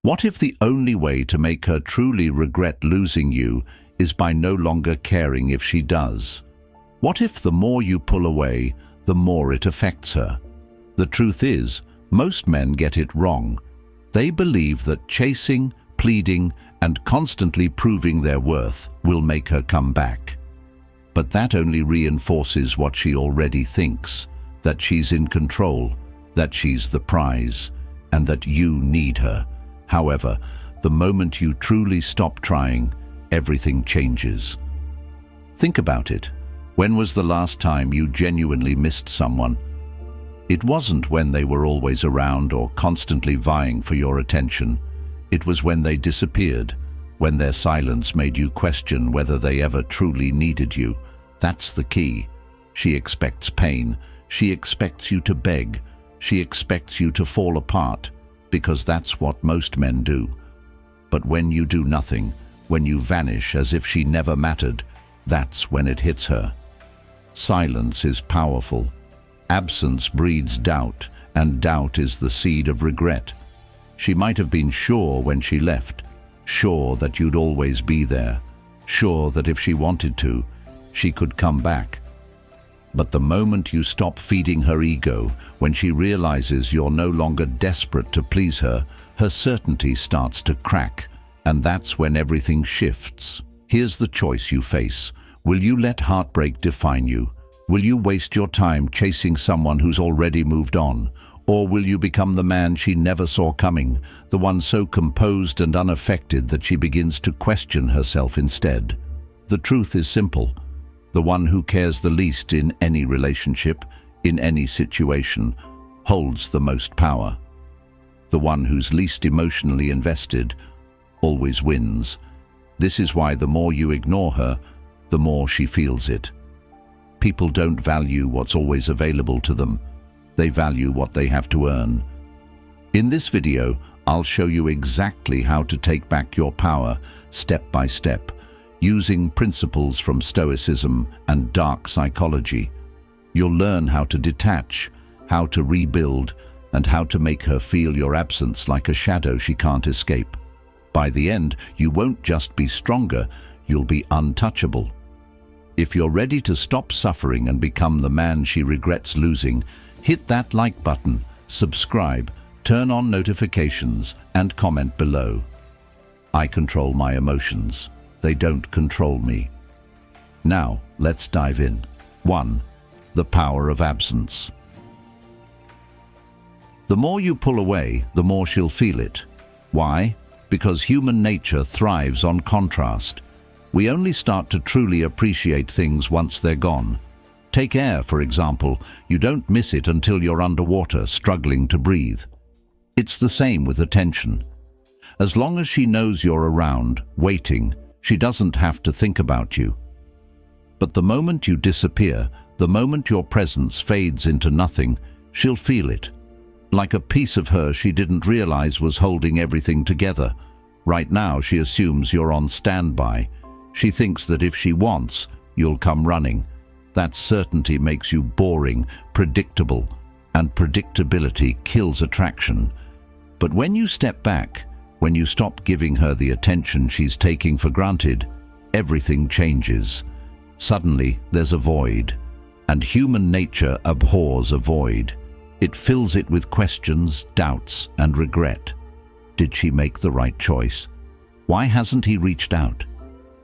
What if the only way to make her truly regret losing you is by no longer caring if she does? What if the more you pull away, the more it affects her? The truth is, most men get it wrong. They believe that chasing, pleading, and constantly proving their worth will make her come back. But that only reinforces what she already thinks, that she's in control, that she's the prize, and that you need her. However, the moment you truly stop trying, everything changes. Think about it. When was the last time you genuinely missed someone? It wasn't when they were always around or constantly vying for your attention. It was when they disappeared, when their silence made you question whether they ever truly needed you. That's the key. She expects pain. She expects you to beg. She expects you to fall apart, because that's what most men do. But when you do nothing, when you vanish as if she never mattered, that's when it hits her. Silence is powerful. Absence breeds doubt, and doubt is the seed of regret. She might have been sure when she left, sure that you'd always be there, sure that if she wanted to, she could come back. But the moment you stop feeding her ego, when she realizes you're no longer desperate to please her, her certainty starts to crack, and that's when everything shifts. Here's the choice you face. Will you let heartbreak define you? Will you waste your time chasing someone who's already moved on? Or will you become the man she never saw coming, the one so composed and unaffected that she begins to question herself instead? The truth is simple. The one who cares the least in any relationship, in any situation, holds the most power. The one who's least emotionally invested always wins. This is why the more you ignore her, the more she feels it. People don't value what's always available to them. They value what they have to earn. In this video, I'll show you exactly how to take back your power, step by step, using principles from Stoicism and dark psychology. You'll learn how to detach, how to rebuild, and how to make her feel your absence like a shadow she can't escape. By the end, you won't just be stronger, you'll be untouchable. If you're ready to stop suffering and become the man she regrets losing, hit that like button, subscribe, turn on notifications, and comment below. I control my emotions. They don't control me. Now, let's dive in. 1. The power of absence. The more you pull away, the more she'll feel it. Why? Because human nature thrives on contrast. We only start to truly appreciate things once they're gone. Take air, for example. You don't miss it until you're underwater, struggling to breathe. It's the same with attention. As long as she knows you're around, waiting, she doesn't have to think about you. But the moment you disappear, the moment your presence fades into nothing, she'll feel it. Like a piece of her she didn't realize was holding everything together. Right now she assumes you're on standby. She thinks that if she wants, you'll come running. That certainty makes you boring, predictable, and predictability kills attraction. But when you step back, when you stop giving her the attention she's taking for granted, everything changes. Suddenly, there's a void, and human nature abhors a void. It fills it with questions, doubts, and regret. Did she make the right choice? Why hasn't he reached out?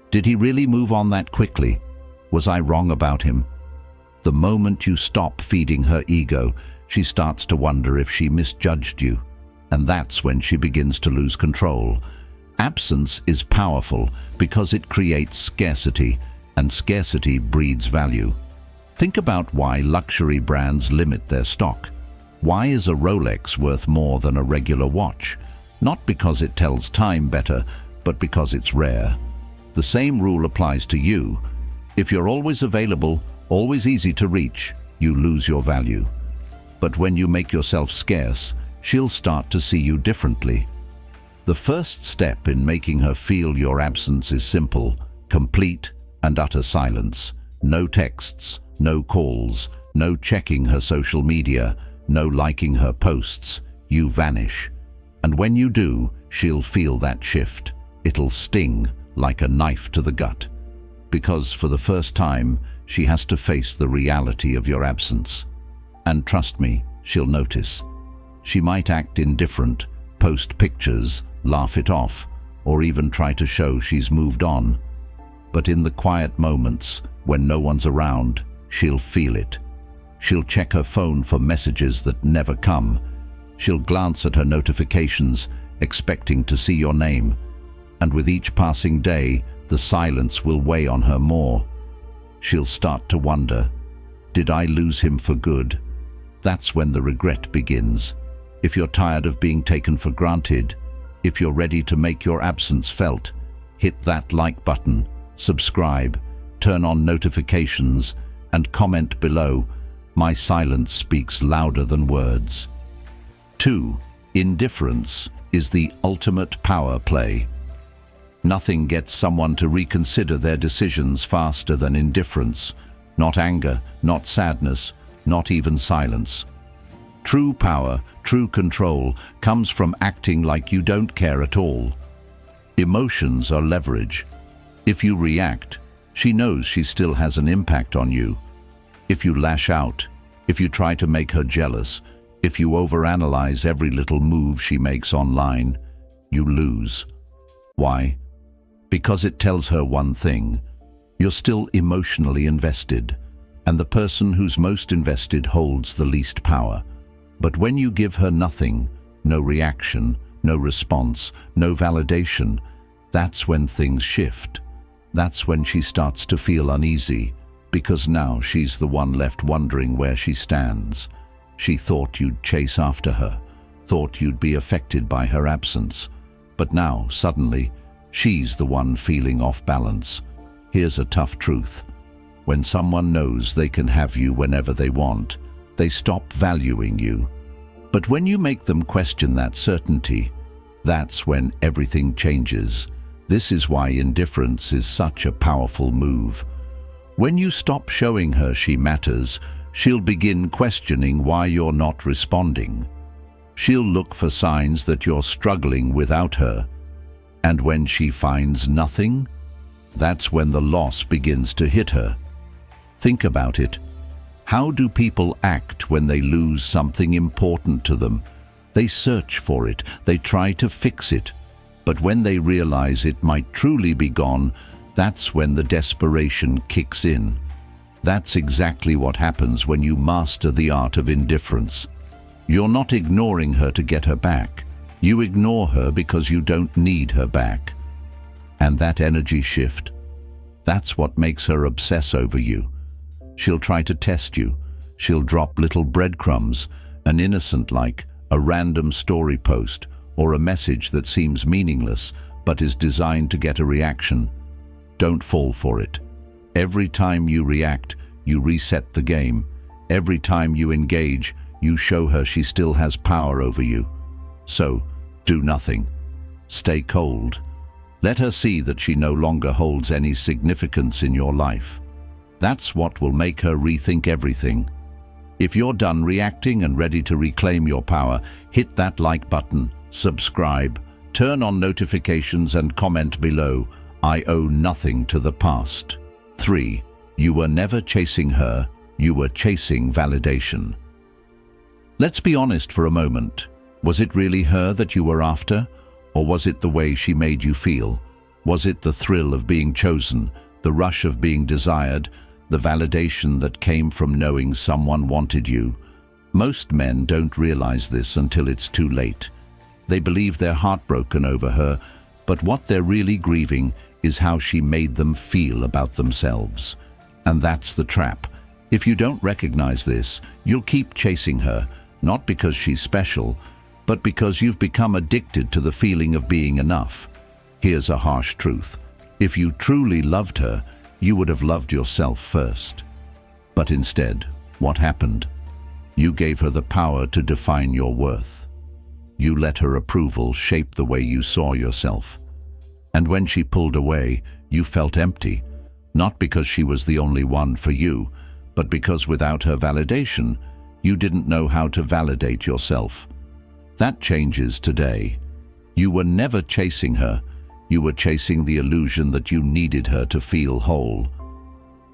Did he really move on that quickly? Was I wrong about him? The moment you stop feeding her ego, she starts to wonder if she misjudged you. And that's when she begins to lose control. Absence is powerful because it creates scarcity, and scarcity breeds value. Think about why luxury brands limit their stock. Why is a Rolex worth more than a regular watch? Not because it tells time better, but because it's rare. The same rule applies to you. If you're always available, always easy to reach, you lose your value. But when you make yourself scarce, she'll start to see you differently. The first step in making her feel your absence is simple: complete and utter silence. No texts, no calls, no checking her social media, no liking her posts. You vanish. And when you do, she'll feel that shift. It'll sting like a knife to the gut. Because for the first time, she has to face the reality of your absence. And trust me, she'll notice. She might act indifferent, post pictures, laugh it off, or even try to show she's moved on. But in the quiet moments, when no one's around, she'll feel it. She'll check her phone for messages that never come. She'll glance at her notifications, expecting to see your name. And with each passing day, the silence will weigh on her more. She'll start to wonder, did I lose him for good? That's when the regret begins. If you're tired of being taken for granted, if you're ready to make your absence felt, hit that like button, subscribe, turn on notifications, and comment below. My silence speaks louder than words. 2. Indifference is the ultimate power play. Nothing gets someone to reconsider their decisions faster than indifference. Not anger, not sadness, not even silence. True power, true control, comes from acting like you don't care at all. Emotions are leverage. If you react, she knows she still has an impact on you. If you lash out, if you try to make her jealous, if you overanalyze every little move she makes online, you lose. Why? Because it tells her one thing: you're still emotionally invested, and the person who's most invested holds the least power. But when you give her nothing, no reaction, no response, no validation, that's when things shift. That's when she starts to feel uneasy, because now she's the one left wondering where she stands. She thought you'd chase after her, thought you'd be affected by her absence. But now, suddenly, she's the one feeling off balance. Here's a tough truth. When someone knows they can have you whenever they want, they stop valuing you. But when you make them question that certainty, that's when everything changes. This is why indifference is such a powerful move. When you stop showing her she matters, she'll begin questioning why you're not responding. She'll look for signs that you're struggling without her. And when she finds nothing, that's when the loss begins to hit her. Think about it. How do people act when they lose something important to them? They search for it, they try to fix it. But when they realize it might truly be gone, that's when the desperation kicks in. That's exactly what happens when you master the art of indifference. You're not ignoring her to get her back. You ignore her because you don't need her back. And that energy shift, that's what makes her obsess over you. She'll try to test you. She'll drop little breadcrumbs, an innocent like, a random story post, or a message that seems meaningless but is designed to get a reaction. Don't fall for it. Every time you react, you reset the game. Every time you engage, you show her she still has power over you. So, do nothing. Stay cold. Let her see that she no longer holds any significance in your life. That's what will make her rethink everything. If you're done reacting and ready to reclaim your power, hit that like button, subscribe, turn on notifications and comment below. I owe nothing to the past. 3. You were never chasing her, you were chasing validation. Let's be honest for a moment. Was it really her that you were after? Or was it the way she made you feel? Was it the thrill of being chosen, the rush of being desired, the validation that came from knowing someone wanted you? Most men don't realize this until it's too late. They believe they're heartbroken over her, but what they're really grieving is how she made them feel about themselves. And that's the trap. If you don't recognize this, you'll keep chasing her, not because she's special, but because you've become addicted to the feeling of being enough. Here's a harsh truth. If you truly loved her, you would have loved yourself first. But instead, what happened? You gave her the power to define your worth. You let her approval shape the way you saw yourself. And when she pulled away, you felt empty, not because she was the only one for you, but because without her validation, you didn't know how to validate yourself. That changes today. You were never chasing her. You were chasing the illusion that you needed her to feel whole.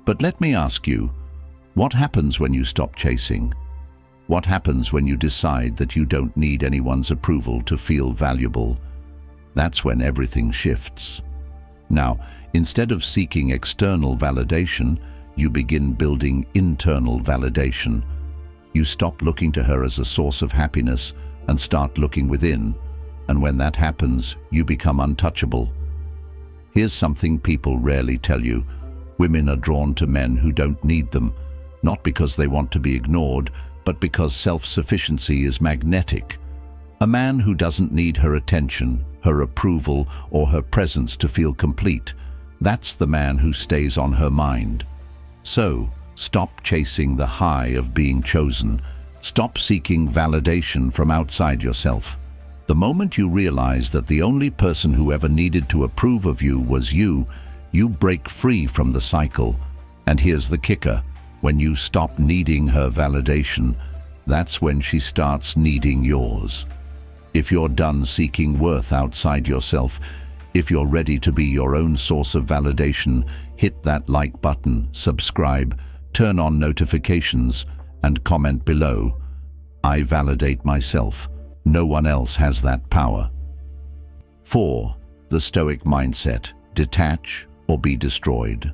But let me ask you, what happens when you stop chasing? What happens when you decide that you don't need anyone's approval to feel valuable? That's when everything shifts. Now, instead of seeking external validation, you begin building internal validation. You stop looking to her as a source of happiness and start looking within. And when that happens, you become untouchable. Here's something people rarely tell you. Women are drawn to men who don't need them, not because they want to be ignored, but because self-sufficiency is magnetic. A man who doesn't need her attention, her approval, or her presence to feel complete, that's the man who stays on her mind. So, stop chasing the high of being chosen. Stop seeking validation from outside yourself. The moment you realize that the only person who ever needed to approve of you was you, you break free from the cycle. And here's the kicker. When you stop needing her validation, that's when she starts needing yours. If you're done seeking worth outside yourself, if you're ready to be your own source of validation, hit that like button, subscribe, turn on notifications, and comment below. I validate myself. No one else has that power. 4. The Stoic mindset: detach or be destroyed.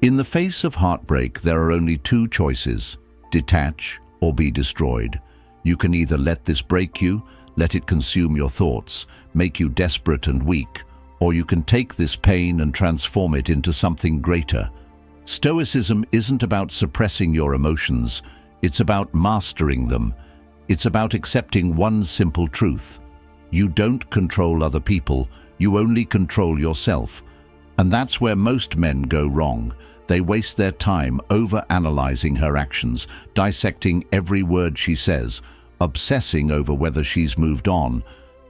In the face of heartbreak, there are only two choices: detach or be destroyed. You can either let this break you, let it consume your thoughts, make you desperate and weak, or you can take this pain and transform it into something greater. Stoicism isn't about suppressing your emotions, it's about mastering them. It's about accepting one simple truth. You don't control other people, you only control yourself. And that's where most men go wrong. They waste their time over-analyzing her actions, dissecting every word she says, obsessing over whether she's moved on.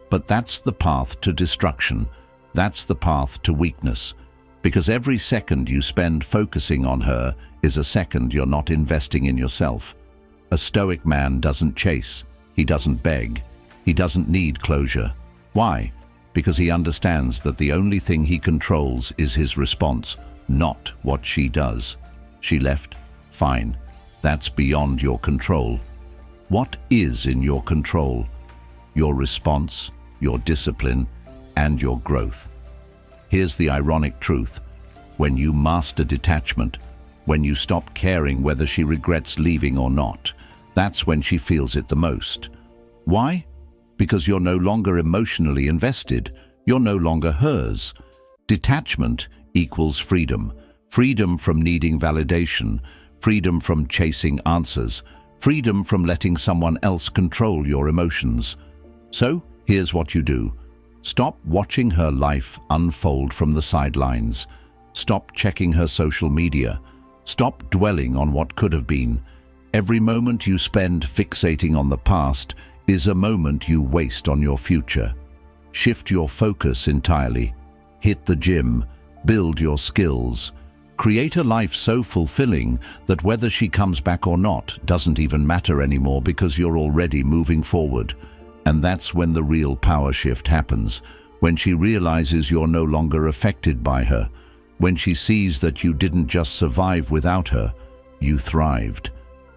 But that's the path to destruction. That's the path to weakness. Because every second you spend focusing on her is a second you're not investing in yourself. A Stoic man doesn't chase. He doesn't beg. He doesn't need closure. Why? Because he understands that the only thing he controls is his response, not what she does. She left? Fine. That's beyond your control. What is in your control? Your response, your discipline, and your growth. Here's the ironic truth. When you master detachment, when you stop caring whether she regrets leaving or not, that's when she feels it the most. Why? Because you're no longer emotionally invested. You're no longer hers. Detachment equals freedom. Freedom from needing validation. Freedom from chasing answers. Freedom from letting someone else control your emotions. So, here's what you do. Stop watching her life unfold from the sidelines. Stop checking her social media. Stop dwelling on what could have been. Every moment you spend fixating on the past is a moment you waste on your future. Shift your focus entirely. Hit the gym. Build your skills. Create a life so fulfilling that whether she comes back or not doesn't even matter anymore because you're already moving forward. And that's when the real power shift happens, when she realizes you're no longer affected by her, when she sees that you didn't just survive without her, you thrived.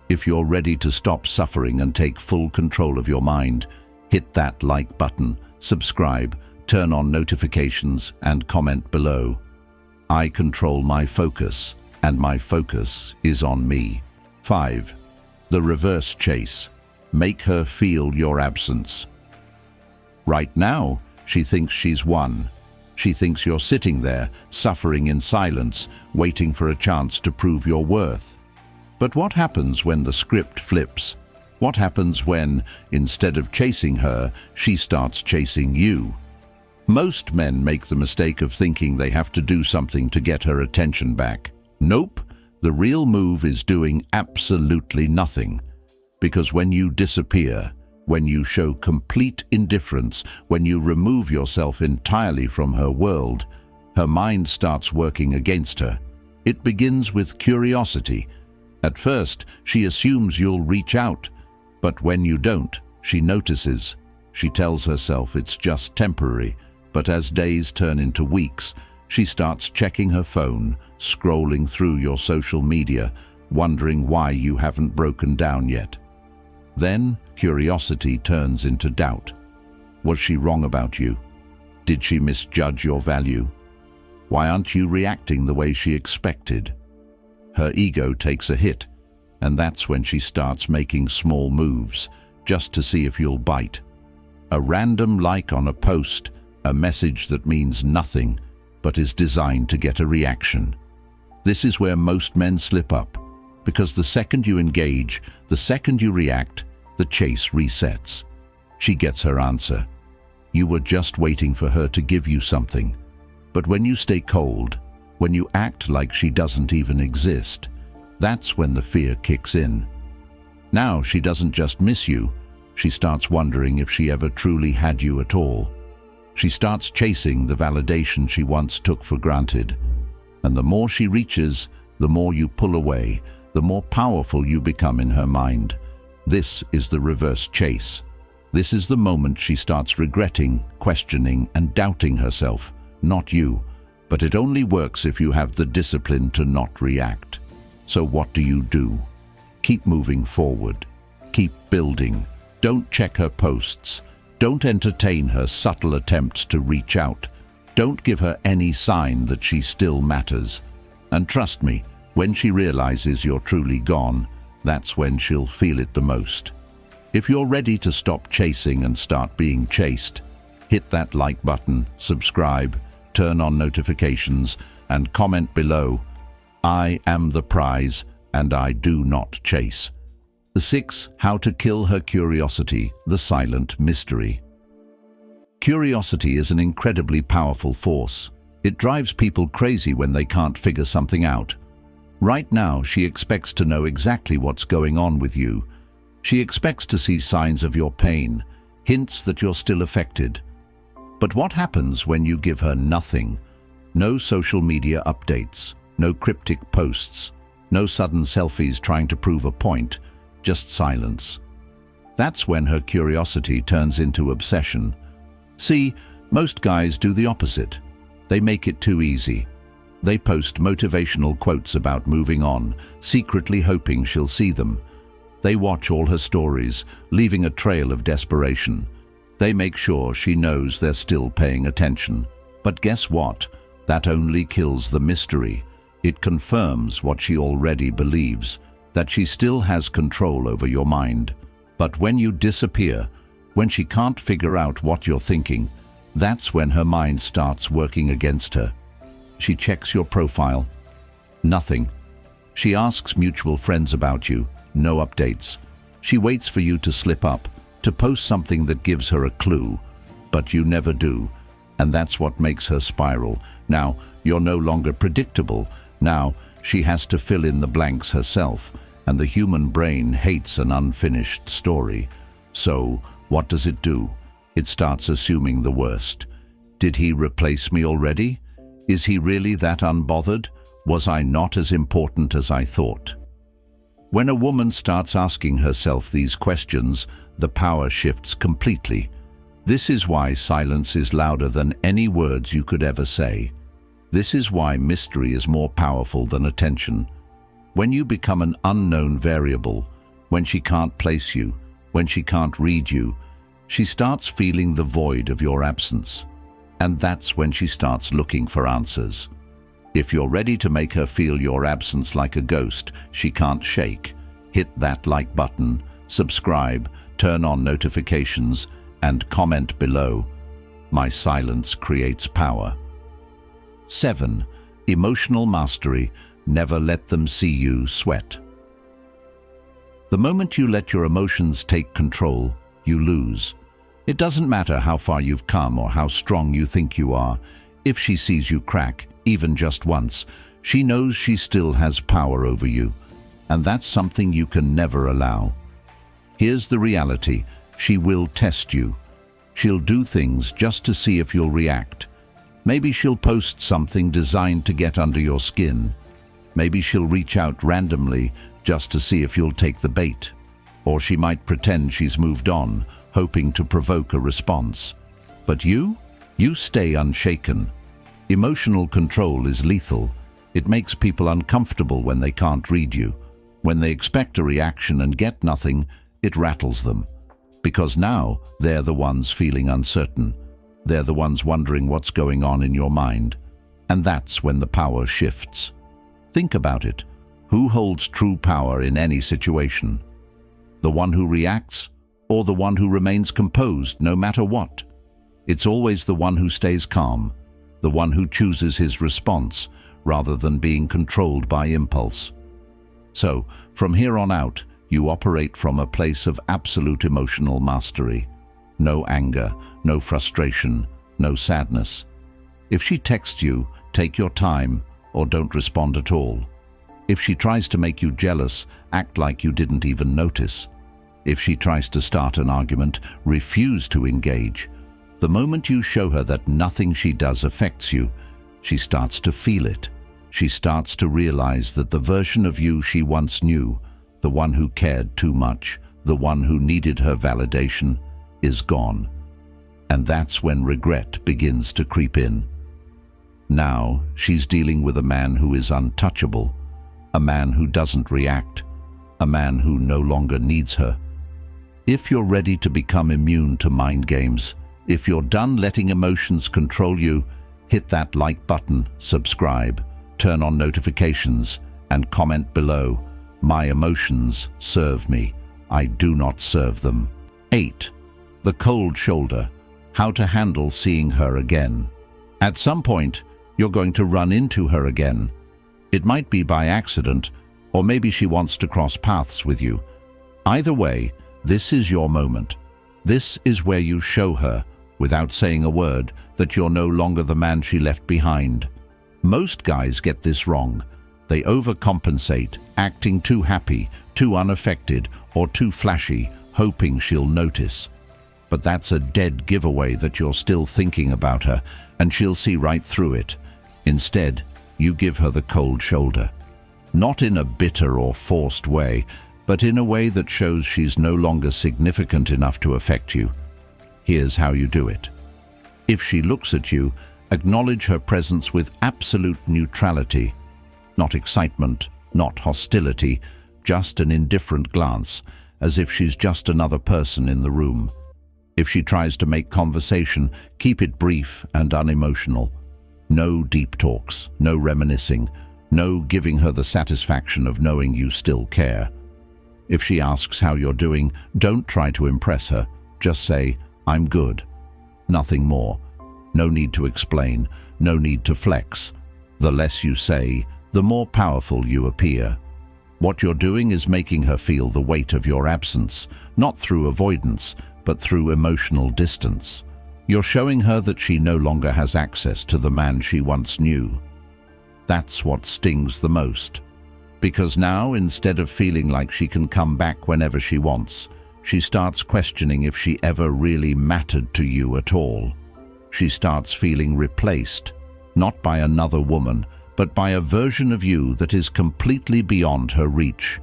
If you're ready to stop suffering and take full control of your mind, hit that like button, subscribe, turn on notifications, and comment below. I control my focus, and my focus is on me. 5. The reverse chase. Make her feel your absence. Right now, she thinks she's won. She thinks you're sitting there, suffering in silence, waiting for a chance to prove your worth. But what happens when the script flips? What happens when, instead of chasing her, she starts chasing you? Most men make the mistake of thinking they have to do something to get her attention back. Nope, the real move is doing absolutely nothing. Because when you disappear, when you show complete indifference, when you remove yourself entirely from her world, her mind starts working against her. It begins with curiosity. At first, she assumes you'll reach out, but when you don't, she notices. She tells herself it's just temporary, but as days turn into weeks, she starts checking her phone, scrolling through your social media, wondering why you haven't broken down yet. Then curiosity turns into doubt. Was she wrong about you? Did she misjudge your value? Why aren't you reacting the way she expected? Her ego takes a hit, and that's when she starts making small moves, just to see if you'll bite. A random like on a post, a message that means nothing, but is designed to get a reaction. This is where most men slip up, because the second you engage, the second you react, the chase resets. She gets her answer. You were just waiting for her to give you something. But when you stay cold, when you act like she doesn't even exist, that's when the fear kicks in. Now she doesn't just miss you, she starts wondering if she ever truly had you at all. She starts chasing the validation she once took for granted. And the more she reaches, the more you pull away, the more powerful you become in her mind. This is the reverse chase. This is the moment she starts regretting, questioning, and doubting herself, not you. But it only works if you have the discipline to not react. So what do? Keep moving forward. Keep building. Don't check her posts. Don't entertain her subtle attempts to reach out. Don't give her any sign that she still matters. And trust me, when she realizes you're truly gone, that's when she'll feel it the most. If you're ready to stop chasing and start being chased, hit that like button, subscribe, turn on notifications, and comment below, I am the prize and I do not chase. 6. How to kill her curiosity, the silent mystery. Curiosity is an incredibly powerful force. It drives people crazy when they can't figure something out. Right now, she expects to know exactly what's going on with you. She expects to see signs of your pain, hints that you're still affected. But what happens when you give her nothing? No social media updates, no cryptic posts, no sudden selfies trying to prove a point, just silence. That's when her curiosity turns into obsession. See, most guys do the opposite. They make it too easy. They post motivational quotes about moving on, secretly hoping she'll see them. They watch all her stories, leaving a trail of desperation. They make sure she knows they're still paying attention. But guess what? That only kills the mystery. It confirms what she already believes, that she still has control over your mind. But when you disappear, when she can't figure out what you're thinking, that's when her mind starts working against her. She checks your profile. Nothing. She asks mutual friends about you. No updates. She waits for you to slip up, to post something that gives her a clue. But you never do. And that's what makes her spiral. Now, you're no longer predictable. Now, she has to fill in the blanks herself. And the human brain hates an unfinished story. So, what does it do? It starts assuming the worst. Did he replace me already? Is he really that unbothered? Was I not as important as I thought? When a woman starts asking herself these questions, the power shifts completely. This is why silence is louder than any words you could ever say. This is why mystery is more powerful than attention. When you become an unknown variable, when she can't place you, when she can't read you, she starts feeling the void of your absence. And that's when she starts looking for answers. If you're ready to make her feel your absence like a ghost she can't shake, hit that like button, subscribe, turn on notifications, and comment below. My silence creates power. 7. Emotional mastery. Never let them see you sweat. The moment you let your emotions take control, you lose. It doesn't matter how far you've come or how strong you think you are. If she sees you crack, even just once, she knows she still has power over you. And that's something you can never allow. Here's the reality. She will test you. She'll do things just to see if you'll react. Maybe she'll post something designed to get under your skin. Maybe she'll reach out randomly just to see if you'll take the bait. Or she might pretend she's moved on, hoping to provoke a response. But you stay unshaken. Emotional control is lethal. It makes people uncomfortable when they can't read you. When they expect a reaction and get nothing, it rattles them. Because now they're the ones feeling uncertain. They're the ones wondering what's going on in your mind. And that's when the power shifts. Think about it. Who holds true power in any situation? The one who reacts, or the one who remains composed no matter what? It's always the one who stays calm, the one who chooses his response rather than being controlled by impulse. So, from here on out, you operate from a place of absolute emotional mastery. No anger, no frustration, no sadness. If she texts you, take your time or don't respond at all. If she tries to make you jealous, act like you didn't even notice. If she tries to start an argument, refuse to engage. The moment you show her that nothing she does affects you, she starts to feel it. She starts to realize that the version of you she once knew, the one who cared too much, the one who needed her validation, is gone. And that's when regret begins to creep in. Now she's dealing with a man who is untouchable, a man who doesn't react, a man who no longer needs her. If you're ready to become immune to mind games, if you're done letting emotions control you, hit that like button, subscribe, turn on notifications, and comment below, "My emotions serve me. I do not serve them." 8. The cold shoulder. How to handle seeing her again. At some point, you're going to run into her again. It might be by accident, or maybe she wants to cross paths with you. Either way, this is your moment. This is where you show her, without saying a word, that you're no longer the man she left behind. Most guys get this wrong. They overcompensate, acting too happy, too unaffected, or too flashy, hoping she'll notice. But that's a dead giveaway that you're still thinking about her, and she'll see right through it. Instead, you give her the cold shoulder. Not in a bitter or forced way, but in a way that shows she's no longer significant enough to affect you. Here's how you do it. If she looks at you, acknowledge her presence with absolute neutrality. Not excitement, not hostility, just an indifferent glance, as if she's just another person in the room. If she tries to make conversation, keep it brief and unemotional. No deep talks, no reminiscing, no giving her the satisfaction of knowing you still care. If she asks how you're doing, don't try to impress her. Just say, "I'm good." Nothing more. No need to explain, no need to flex. The less you say, the more powerful you appear. What you're doing is making her feel the weight of your absence, not through avoidance, but through emotional distance. You're showing her that she no longer has access to the man she once knew. That's what stings the most. Because now, instead of feeling like she can come back whenever she wants, she starts questioning if she ever really mattered to you at all. She starts feeling replaced, not by another woman, but by a version of you that is completely beyond her reach.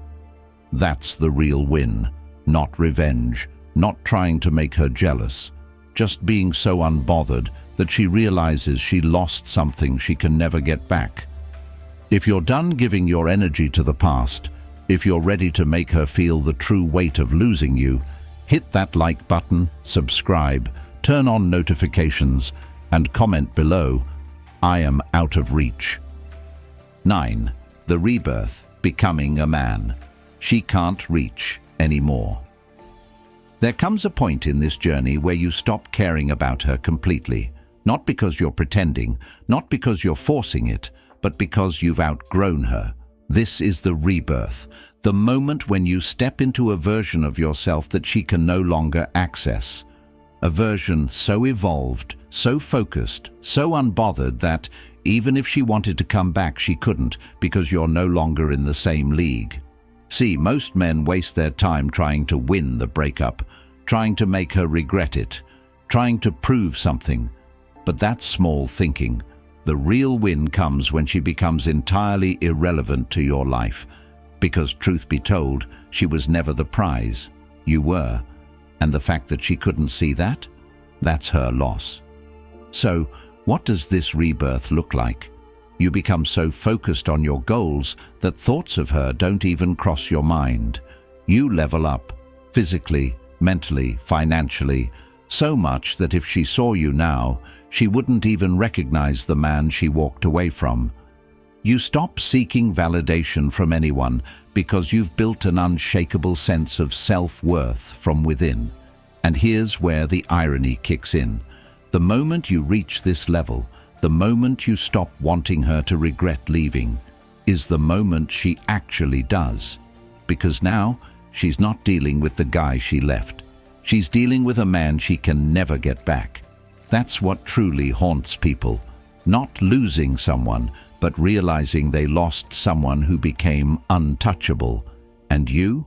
That's the real win, not revenge, not trying to make her jealous, just being so unbothered that she realizes she lost something she can never get back. If you're done giving your energy to the past, if you're ready to make her feel the true weight of losing you, hit that like button, subscribe, turn on notifications, and comment below, "I am out of reach." 9. The rebirth, becoming a man. She can't reach anymore. There comes a point in this journey where you stop caring about her completely, not because you're pretending, not because you're forcing it, but because you've outgrown her. This is the rebirth, the moment when you step into a version of yourself that she can no longer access. A version so evolved, so focused, so unbothered that, even if she wanted to come back, she couldn't, because you're no longer in the same league. See, most men waste their time trying to win the breakup, trying to make her regret it, trying to prove something. But that's small thinking. The real win comes when she becomes entirely irrelevant to your life, because truth be told, she was never the prize. You were. And the fact that she couldn't see that? That's her loss. So, what does this rebirth look like? You become so focused on your goals that thoughts of her don't even cross your mind. You level up, physically, mentally, financially, so much that if she saw you now, she wouldn't even recognize the man she walked away from. You stop seeking validation from anyone because you've built an unshakable sense of self-worth from within. And here's where the irony kicks in. The moment you reach this level, the moment you stop wanting her to regret leaving, is the moment she actually does. Because now, she's not dealing with the guy she left. She's dealing with a man she can never get back. That's what truly haunts people. Not losing someone, but realizing they lost someone who became untouchable. And you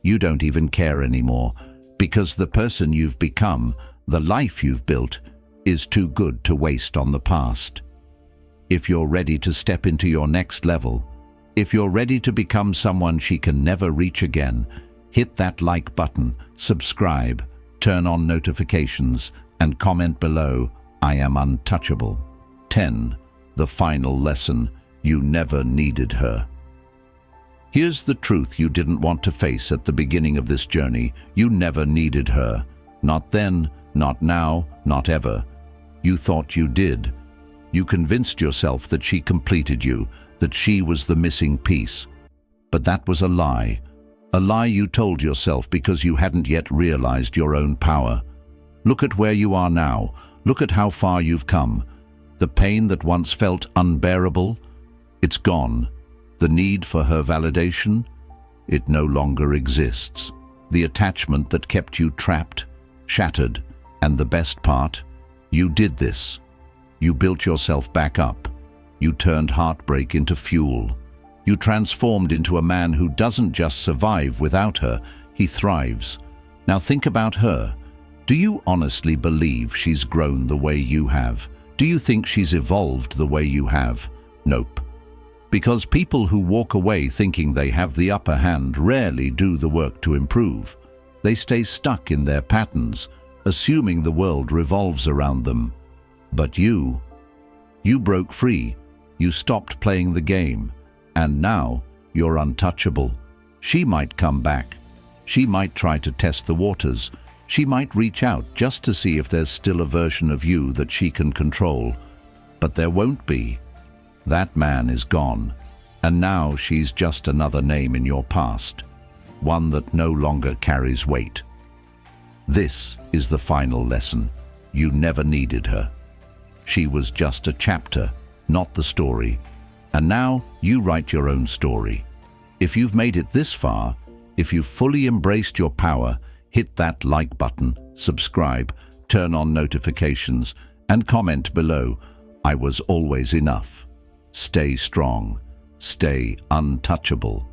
don't even care anymore, because the person you've become, the life you've built, is too good to waste on the past. If you're ready to step into your next level, if you're ready to become someone she can never reach again, hit that like button, subscribe, turn on notifications, and comment below, "I am untouchable." 10. The final lesson: you never needed her. Here's the truth you didn't want to face at the beginning of this journey. You never needed her. Not then, not now, not ever. You thought you did. You convinced yourself that she completed you, that she was the missing piece. But that was a lie. A lie you told yourself because you hadn't yet realized your own power. Look at where you are now. Look at how far you've come. The pain that once felt unbearable, it's gone. The need for her validation, it no longer exists. The attachment that kept you trapped, shattered. And the best part, you did this. You built yourself back up. You turned heartbreak into fuel. You transformed into a man who doesn't just survive without her, he thrives. Now think about her. Do you honestly believe she's grown the way you have? Do you think she's evolved the way you have? Nope. Because people who walk away thinking they have the upper hand rarely do the work to improve. They stay stuck in their patterns, assuming the world revolves around them. But you broke free. You stopped playing the game. And now you're untouchable. She might come back. She might try to test the waters. She might reach out just to see if there's still a version of you that she can control. But there won't be. That man is gone. And now she's just another name in your past. One that no longer carries weight. This is the final lesson. You never needed her. She was just a chapter, not the story. And now you write your own story. If you've made it this far, if you've fully embraced your power, hit that like button, subscribe, turn on notifications, and comment below, "I was always enough." Stay strong. Stay untouchable.